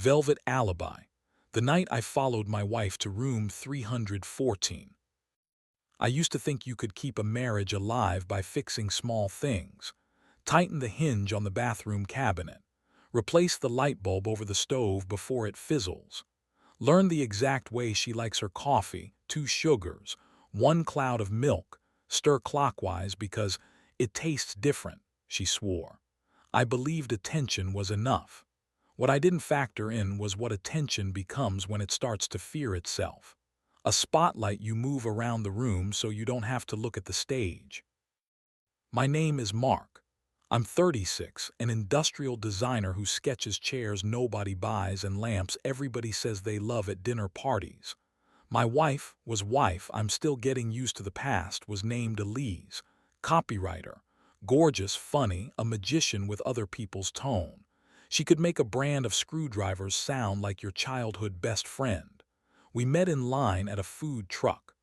Velvet alibi. The night I followed my wife to room 314. I used to think you could keep a marriage alive by fixing small things. Tighten the hinge on the bathroom cabinet. Replace the light bulb over the stove before it fizzles. Learn the exact way she likes her coffee, 2 sugars, 1 cloud of milk. Stir clockwise because it tastes different, she swore. I believed attention was enough. What I didn't factor in was what attention becomes when it starts to fear itself. A spotlight you move around the room so you don't have to look at the stage. My name is Mark. I'm 36, an industrial designer who sketches chairs nobody buys and lamps everybody says they love at dinner parties. My wife, I'm still getting used to the past, was named Elise, copywriter, gorgeous, funny, a magician with other people's tone. She could make a brand of screwdrivers sound like your childhood best friend. We met in line at a food truck.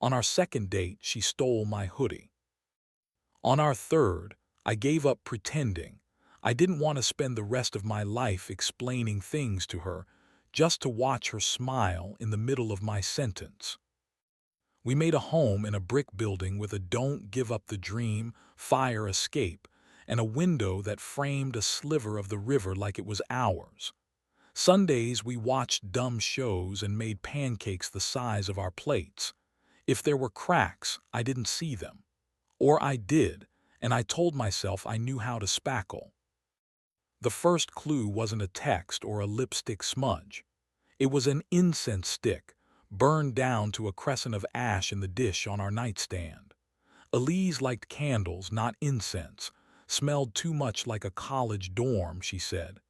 On our second date, she stole my hoodie. On our third, I gave up pretending. I didn't want to spend the rest of my life explaining things to her, just to watch her smile in the middle of my sentence. We made a home in a brick building with a "Don't Give Up the Dream" fire escape and a window that framed a sliver of the river like it was ours. Sundays we watched dumb shows and made pancakes the size of our plates. If there were cracks, I didn't see them. Or I did, and I told myself I knew how to spackle. The first clue wasn't a text or a lipstick smudge. It was an incense stick, burned down to a crescent of ash in the dish on our nightstand. Elise liked candles, not incense. Smelled too much like a college dorm, she said.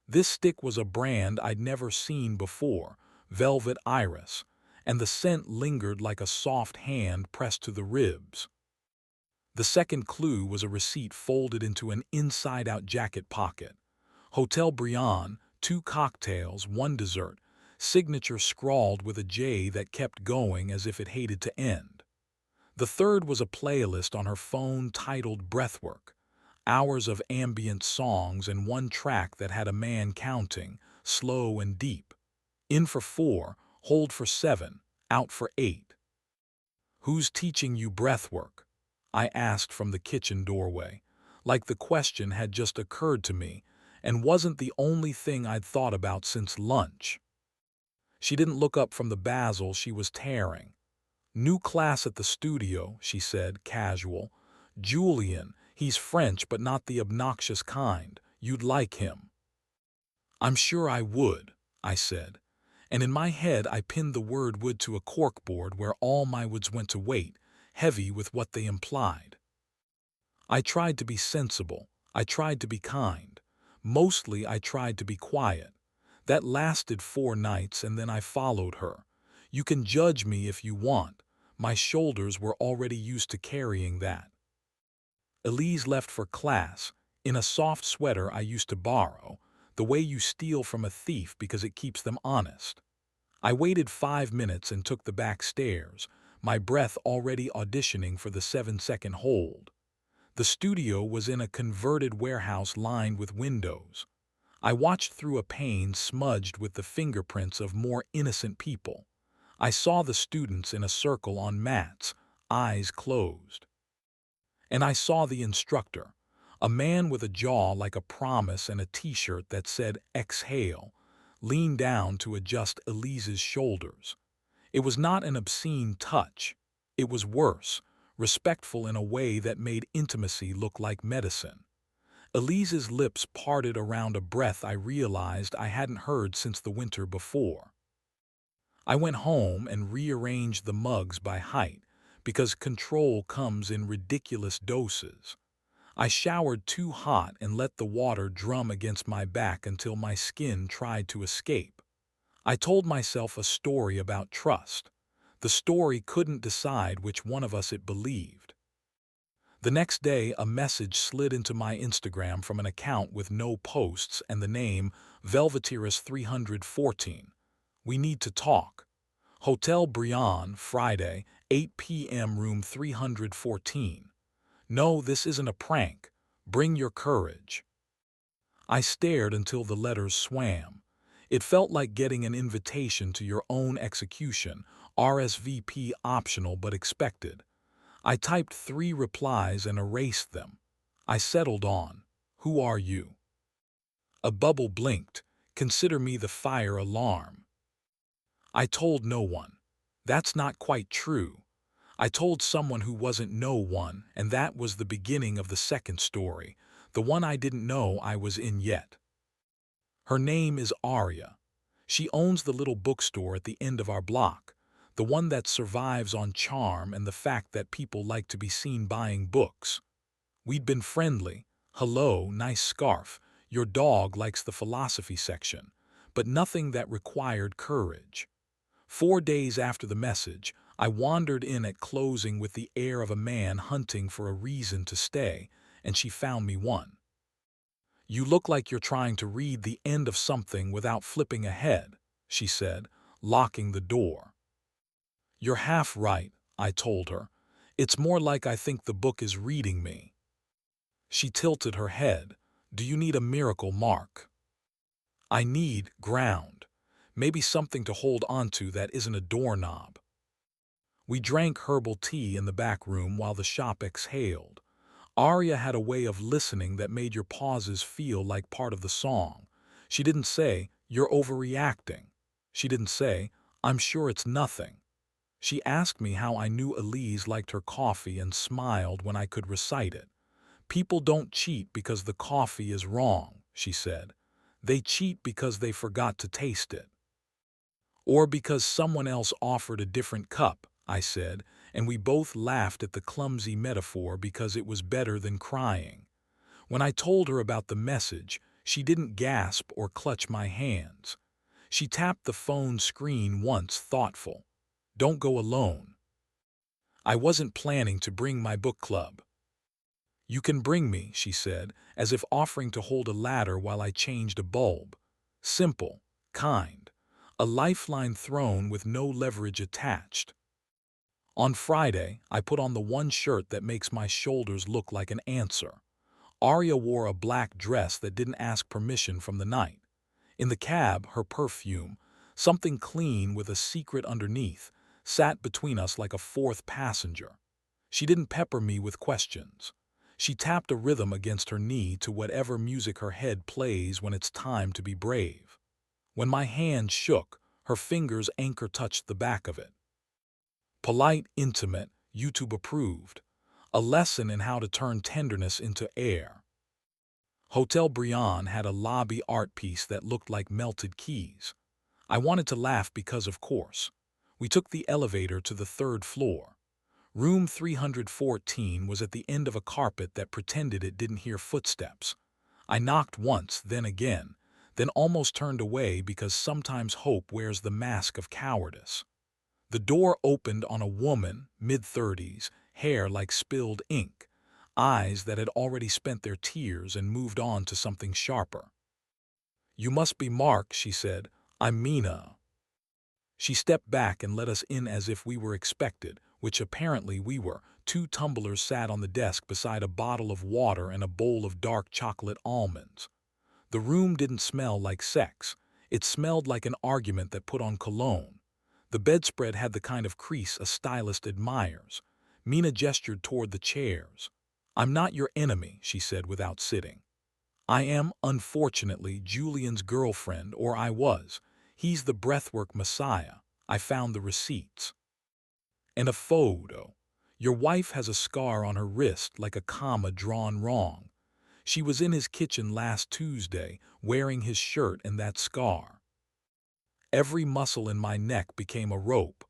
This stick was a brand I'd never seen before, Velvet Iris, and the scent lingered like a soft hand pressed to the ribs. The second clue was a receipt folded into an inside-out jacket pocket. Hotel Briand, 2 cocktails, 1 dessert, signature scrawled with a J that kept going as if it hated to end. The third was a playlist on her phone titled Breathwork, hours of ambient songs and 1 track that had a man counting, slow and deep. In for 4, hold for 7, out for 8. "Who's teaching you breathwork?" I asked from the kitchen doorway, like the question had just occurred to me and wasn't the only thing I'd thought about since lunch. She didn't look up from the basil she was tearing. "New class at the studio," she said, casual. "Julian, he's French but not the obnoxious kind. You'd like him." "I'm sure I would," I said, and in my head I pinned the word would to a corkboard where all my woods went to wait, heavy with what they implied. I tried to be sensible. I tried to be kind. Mostly I tried to be quiet. That lasted 4 nights and then I followed her. You can judge me if you want. My shoulders were already used to carrying that. Elise left for class, in a soft sweater I used to borrow, the way you steal from a thief because it keeps them honest. I waited 5 minutes and took the back stairs, my breath already auditioning for the 7-second hold. The studio was in a converted warehouse lined with windows. I watched through a pane smudged with the fingerprints of more innocent people. I saw the students in a circle on mats, eyes closed. And I saw the instructor, a man with a jaw like a promise and a t-shirt that said "Exhale," lean down to adjust Elise's shoulders. It was not an obscene touch. It was worse, respectful in a way that made intimacy look like medicine. Elise's lips parted around a breath I realized I hadn't heard since the winter before. I went home and rearranged the mugs by height, because control comes in ridiculous doses. I showered too hot and let the water drum against my back until my skin tried to escape. I told myself a story about trust. The story couldn't decide which one of us it believed. The next day, a message slid into my Instagram from an account with no posts and the name Velveteris314. "We need to talk." Hotel Briand, Friday, 8 p.m. room 314. "No, this isn't a prank. Bring your courage." I stared until the letters swam. It felt like getting an invitation to your own execution, RSVP optional but expected. I typed 3 replies and erased them. I settled on, "Who are you?" A bubble blinked. "Consider me the fire alarm." I told no one. That's not quite true. I told someone who wasn't no one, and that was the beginning of the second story, the one I didn't know I was in yet. Her name is Arya. She owns the little bookstore at the end of our block, the one that survives on charm and the fact that people like to be seen buying books. We'd been friendly. "Hello, nice scarf. Your dog likes the philosophy section," but nothing that required courage. 4 days after the message, I wandered in at closing with the air of a man hunting for a reason to stay, and she found me one. "You look like you're trying to read the end of something without flipping ahead," she said, locking the door. "You're half right," I told her. "It's more like I think the book is reading me." She tilted her head. "Do you need a miracle, Mark?" "I need ground. Maybe something to hold onto that isn't a doorknob." We drank herbal tea in the back room while the shop exhaled. Arya had a way of listening that made your pauses feel like part of the song. She didn't say, "You're overreacting." She didn't say, "I'm sure it's nothing." She asked me how I knew Elise liked her coffee and smiled when I could recite it. "People don't cheat because the coffee is wrong," she said. "They cheat because they forgot to taste it." "Or because someone else offered a different cup," I said, and we both laughed at the clumsy metaphor because it was better than crying. When I told her about the message, she didn't gasp or clutch my hands. She tapped the phone screen once, thoughtful. "Don't go alone." I wasn't planning to bring my book club. "You can bring me," she said, as if offering to hold a ladder while I changed a bulb. Simple, kind. A lifeline thrown with no leverage attached. On Friday, I put on the one shirt that makes my shoulders look like an answer. Arya wore a black dress that didn't ask permission from the night. In the cab, her perfume, something clean with a secret underneath, sat between us like a fourth passenger. She didn't pepper me with questions. She tapped a rhythm against her knee to whatever music her head plays when it's time to be brave. When my hand shook, her fingers anchor touched the back of it. Polite, intimate, YouTube approved. A lesson in how to turn tenderness into air. Hotel Briand had a lobby art piece that looked like melted keys. I wanted to laugh because, of course. We took the elevator to the 3rd floor. Room 314 was at the end of a carpet that pretended it didn't hear footsteps. I knocked once, then again, then almost turned away because sometimes hope wears the mask of cowardice. The door opened on a woman, mid-30s, hair like spilled ink, eyes that had already spent their tears and moved on to something sharper. "You must be Mark," she said. "I'm Mina." She stepped back and let us in as if we were expected, which apparently we were. 2 tumblers sat on the desk beside a bottle of water and a bowl of dark chocolate almonds. The room didn't smell like sex. It smelled like an argument that put on cologne. The bedspread had the kind of crease a stylist admires. Mina gestured toward the chairs. "I'm not your enemy," she said without sitting. "I am, unfortunately, Julian's girlfriend, or I was. He's the breathwork messiah. I found the receipts. And a photo. Your wife has a scar on her wrist like a comma drawn wrong. She was in his kitchen last Tuesday, wearing his shirt and that scar." Every muscle in my neck became a rope.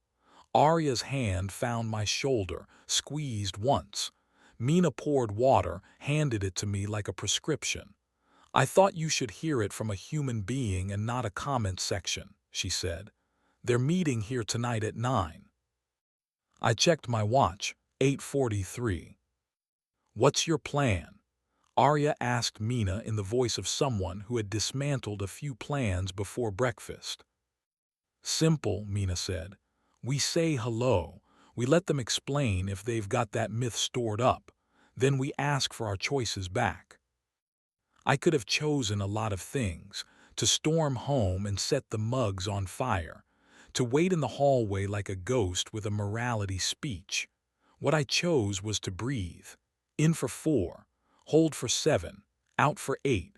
Arya's hand found my shoulder, squeezed once. Mina poured water, handed it to me like a prescription. "I thought you should hear it from a human being and not a comment section," she said. "They're meeting here tonight at 9. I checked my watch, 8:43. "What's your plan?" Arya asked Mina in the voice of someone who had dismantled a few plans before breakfast. "Simple," Mina said. "We say hello. We let them explain if they've got that myth stored up. Then we ask for our choices back." I could have chosen a lot of things. to storm home and set the mugs on fire, to wait in the hallway like a ghost with a morality speech. What I chose was to breathe. In for 4, hold for 7, out for 8.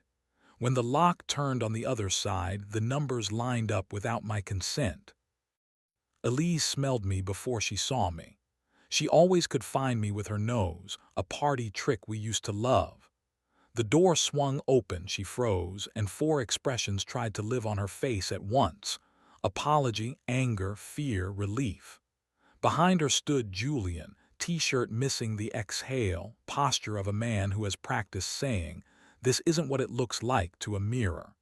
When the lock turned on the other side, the numbers lined up without my consent. Elise smelled me before she saw me. She always could find me with her nose, a party trick we used to love. The door swung open, she froze, and 4 expressions tried to live on her face at once: apology, anger, fear, relief. Behind her stood Julian, t-shirt missing the exhale, posture of a man who has practiced saying, "This isn't what it looks like," to a mirror.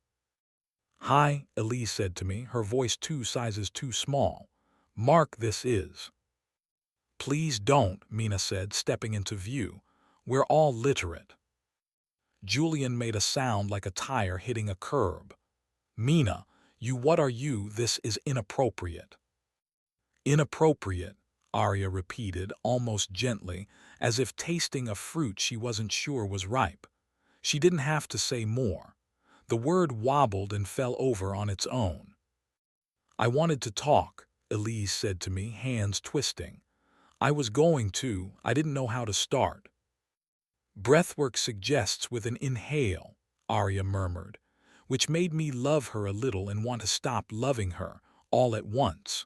"Hi," Elise said to me, her voice 2 sizes too small. "Mark, this is." "Please don't," Mina said, stepping into view. "We're all literate." Julian made a sound like a tire hitting a curb. "Mina, what are you? This is inappropriate." "Inappropriate," Arya repeated, almost gently, as if tasting a fruit she wasn't sure was ripe. She didn't have to say more. The word wobbled and fell over on its own. "I wanted to talk," Elise said to me, hands twisting. "I was going to, I didn't know how to start." "Breathwork suggests with an inhale," Arya murmured, which made me love her a little and want to stop loving her, all at once.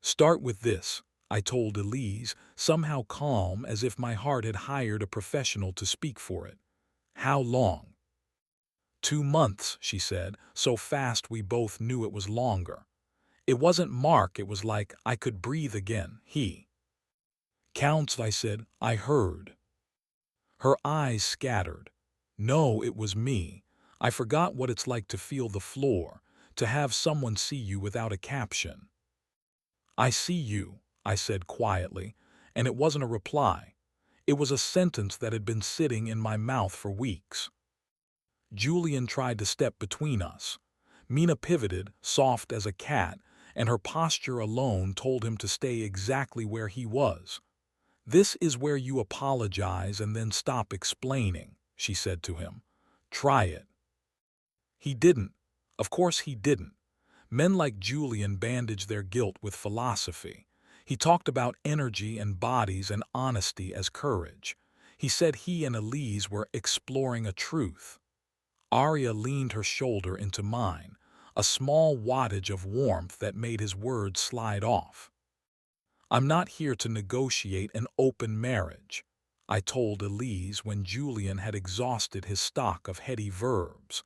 "Start with this," I told Elise, somehow calm, as if my heart had hired a professional to speak for it. "How long?" 2 months, she said, so fast we both knew it was longer. It wasn't Mark, it was like I could breathe again. He. "Counts," I said. "I heard." Her eyes scattered. "No, it was me. I forgot what it's like to feel the floor, to have someone see you without a caption." "I see you," I said quietly, and it wasn't a reply. It was a sentence that had been sitting in my mouth for weeks. Julian tried to step between us. Mina pivoted, soft as a cat, and her posture alone told him to stay exactly where he was. "This is where you apologize and then stop explaining," she said to him. "Try it." He didn't. Of course he didn't. Men like Julian bandage their guilt with philosophy. He talked about energy and bodies and honesty as courage. He said he and Elise were exploring a truth. Arya leaned her shoulder into mine, a small wattage of warmth that made his words slide off. "I'm not here to negotiate an open marriage," I told Elise when Julian had exhausted his stock of heady verbs.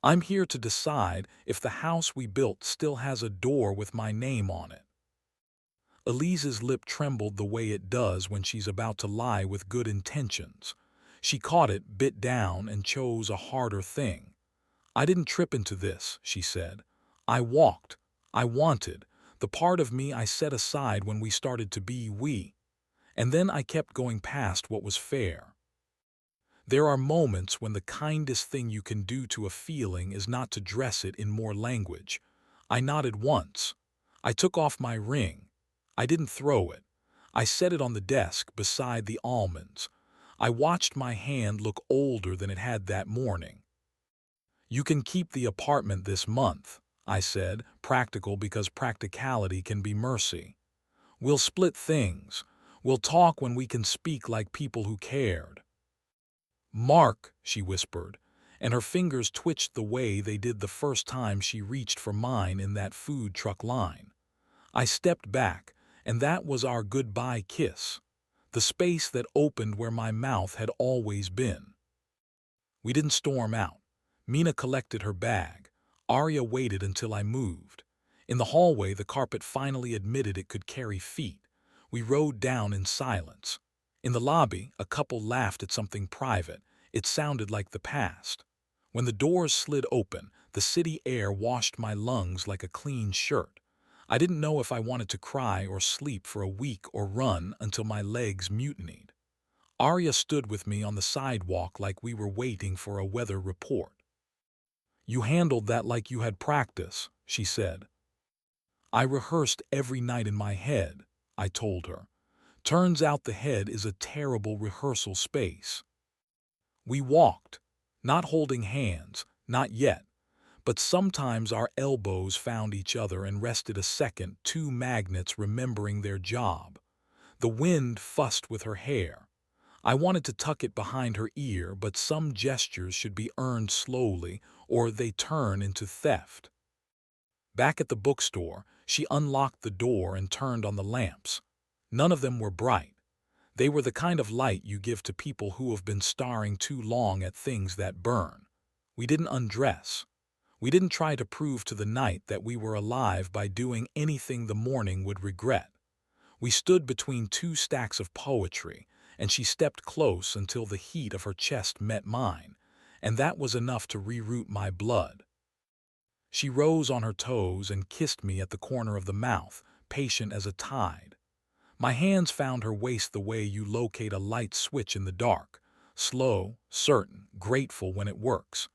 "I'm here to decide if the house we built still has a door with my name on it." Elise's lip trembled the way it does when she's about to lie with good intentions. She caught it, bit down, and chose a harder thing. "I didn't trip into this," she said. "I walked. I wanted. The part of me I set aside when we started to be we. And then I kept going past what was fair." There are moments when the kindest thing you can do to a feeling is not to dress it in more language. I nodded once. I took off my ring. I didn't throw it. I set it on the desk beside the almonds. I watched my hand look older than it had that morning. "You can keep the apartment this month," I said, practical because practicality can be mercy. "We'll split things. We'll talk when we can speak like people who cared." "Mark," she whispered, and her fingers twitched the way they did the first time she reached for mine in that food truck line. I stepped back, and that was our goodbye kiss, the space that opened where my mouth had always been. We didn't storm out. Mina collected her bag. Arya waited until I moved. In the hallway, the carpet finally admitted it could carry feet. We rode down in silence. In the lobby, a couple laughed at something private. It sounded like the past. When the doors slid open, the city air washed my lungs like a clean shirt. I didn't know if I wanted to cry or sleep for a week or run until my legs mutinied. Arya stood with me on the sidewalk like we were waiting for a weather report. "You handled that like you had practice," she said. "I rehearsed every night in my head," I told her. "Turns out the head is a terrible rehearsal space." We walked, not holding hands, not yet, But sometimes our elbows found each other and rested a second, two magnets remembering their job. The wind fussed with her hair. I wanted to tuck it behind her ear, but some gestures should be earned slowly or they turn into theft. Back at the bookstore, she unlocked the door and turned on the lamps. None of them were bright. They were the kind of light you give to people who have been staring too long at things that burn. We didn't undress. We didn't try to prove to the night that we were alive by doing anything the morning would regret. We stood between two stacks of poetry, and she stepped close until the heat of her chest met mine, and that was enough to reroute my blood. She rose on her toes and kissed me at the corner of the mouth, patient as a tide. My hands found her waist the way you locate a light switch in the dark, slow, certain, grateful when it works.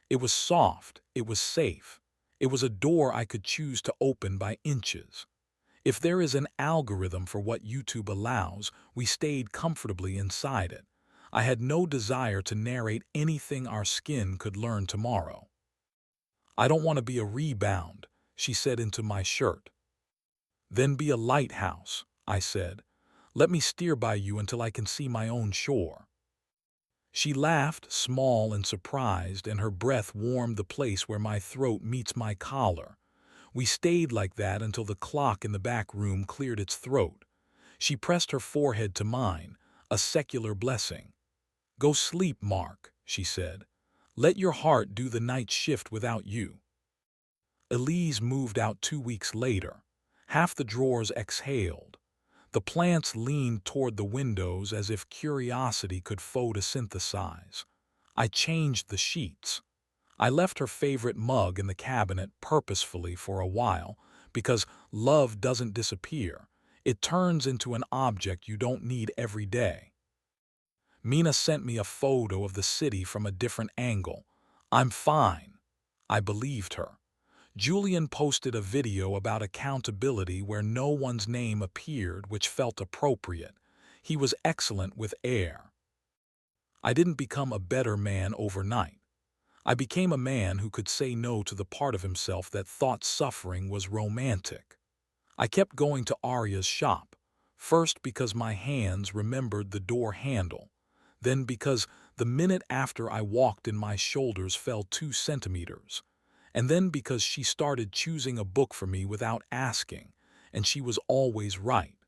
It was soft, it was safe. It was a door I could choose to open by inches. If there is an algorithm for what YouTube allows, we stayed comfortably inside it. I had no desire to narrate anything our skin could learn tomorrow. "I don't want to be a rebound," she said into my shirt. "Then be a lighthouse," I said. "Let me steer by you until I can see my own shore." She laughed, small and surprised, and her breath warmed the place where my throat meets my collar. We stayed like that until the clock in the back room cleared its throat. She pressed her forehead to mine, a secular blessing. "Go sleep, Mark," she said. "Let your heart do the night shift without you." Elise moved out 2 weeks later. Half the drawers exhaled. The plants leaned toward the windows as if curiosity could photosynthesize. I changed the sheets. I left her favorite mug in the cabinet purposefully for a while, because love doesn't disappear. It turns into an object you don't need every day. Mina sent me a photo of the city from a different angle. "I'm fine." I believed her. Julian posted a video about accountability where no one's name appeared, which felt appropriate. He was excellent with air. I didn't become a better man overnight. I became a man who could say no to the part of himself that thought suffering was romantic. I kept going to Arya's shop, first because my hands remembered the door handle, then because the minute after I walked in my shoulders fell 2 centimeters, and then because she started choosing a book for me without asking, and she was always right.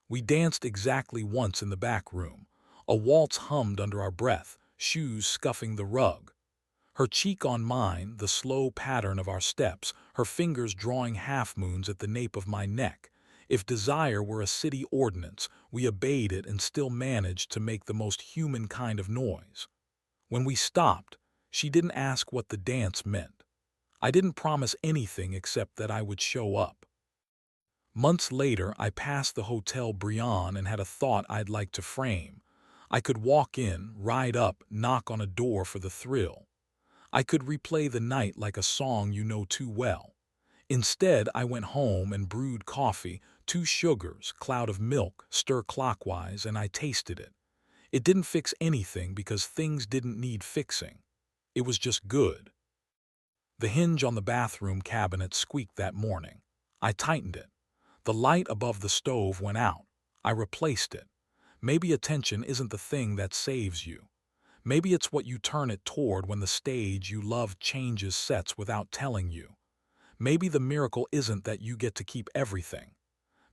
We danced exactly once in the back room. A waltz hummed under our breath, shoes scuffing the rug. Her cheek on mine, the slow pattern of our steps, her fingers drawing half-moons at the nape of my neck. If desire were a city ordinance, we obeyed it and still managed to make the most human kind of noise. When we stopped, she didn't ask what the dance meant. I didn't promise anything except that I would show up. Months later, I passed the Hotel Brion and had a thought I'd like to frame. I could walk in, ride up, knock on a door for the thrill. I could replay the night like a song you know too well. Instead, I went home and brewed coffee, 2 sugars, cloud of milk, stir clockwise, and I tasted it. It didn't fix anything because things didn't need fixing. It was just good. The hinge on the bathroom cabinet squeaked that morning. I tightened it. The light above the stove went out. I replaced it. Maybe attention isn't the thing that saves you. Maybe it's what you turn it toward when the stage you love changes sets without telling you. Maybe the miracle isn't that you get to keep everything.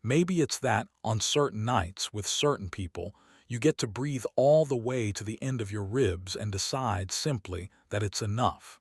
Maybe it's that, on certain nights, with certain people, you get to breathe all the way to the end of your ribs and decide simply that it's enough.